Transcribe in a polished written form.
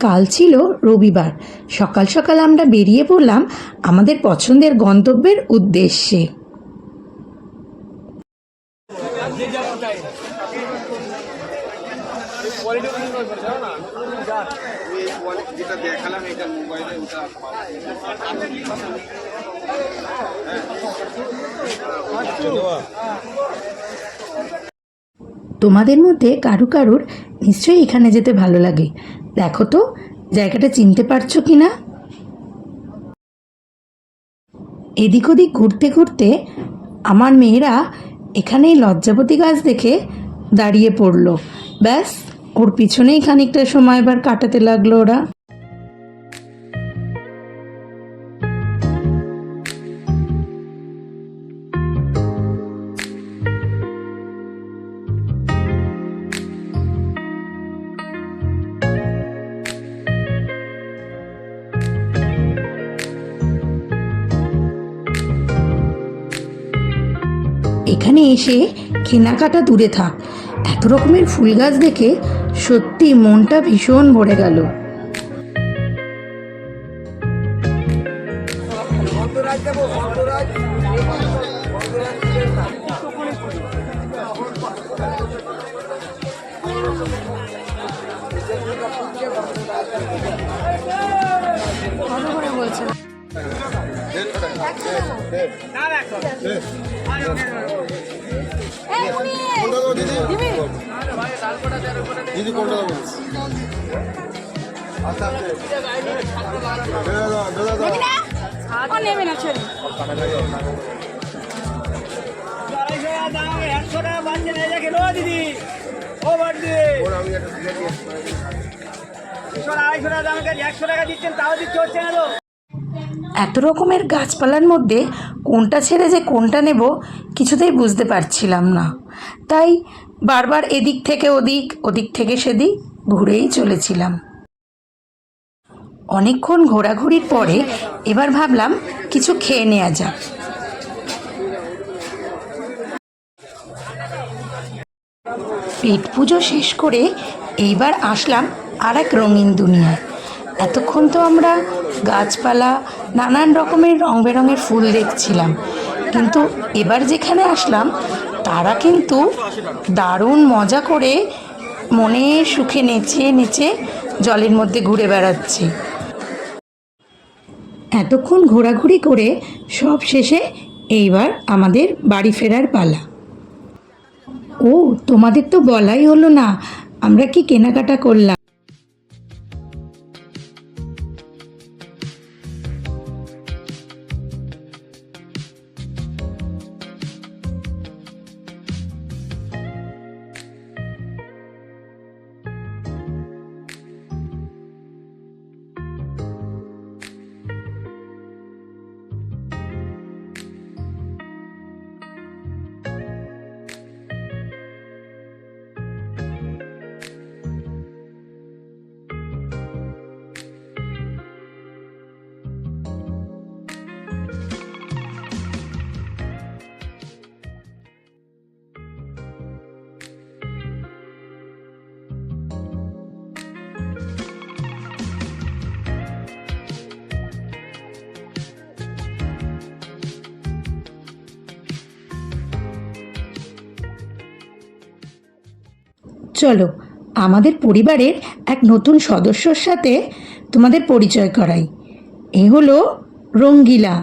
কাল ছিল রবিবার। সকাল সকাল আমরা বেরিয়ে পড়লাম আমাদের পছন্দের গন্তব্যের উদ্দেশ্যে। তোমাদের মধ্যে কারুর নিশ্চয়ই এখানে যেতে ভালো লাগে। দেখো তো জায়গাটা চিনতে পারছো কি না। এদিক ওদিক ঘুরতে ঘুরতে আমার মেয়েরা এখানেই লজ্জাবতী গাছ দেখে দাঁড়িয়ে পড়লো। ব্যাস, ওর পিছনেই খানিকটা সময় এবার কাটাতে লাগলো ওরা। এখানে এসে কেনাকাটা দূরে থাক, এত রকমের ফুল গাছ দেখে সত্যি মনটা ভীষণ ভরে গেল। এত রকমের গাছপালার মধ্যে কোনটা ছেড়ে যে কোনটা নেব কিছুতেই বুঝতে পারছিলাম না, তাই বারবার এদিক থেকে ওদিক, ওদিক থেকে সেদিক ঘুরেই চলেছিলাম। অনেকক্ষণ ঘোরাঘুরির পরে এবার ভাবলাম কিছু খেয়ে নেওয়া যাক। পেট পুজো শেষ করে এইবার আসলাম আর এক রঙিন দুনিয়ায়। এতক্ষণ তো আমরা গাছপালা, নানান রকমের রং বেরঙের ফুল দেখছিলাম, কিন্তু এবার যেখানে আসলাম তারা কিন্তু দারুণ মজা করে মনের সুখে নেচে নেচে জলের মধ্যে ঘুরে বেড়াচ্ছে। এতক্ষণ ঘোরাঘুরি করে সব শেষে এইবার আমাদের বাড়ি ফেরার পালা। ও, তোমাদের তো বলাই হলো না আমরা কি কেনাকাটা করলাম। চলো আমাদের পরিবারের এক নতুন সদস্যর সাথে তোমাদের পরিচয় করাই। এ হলো রঙ্গিলা।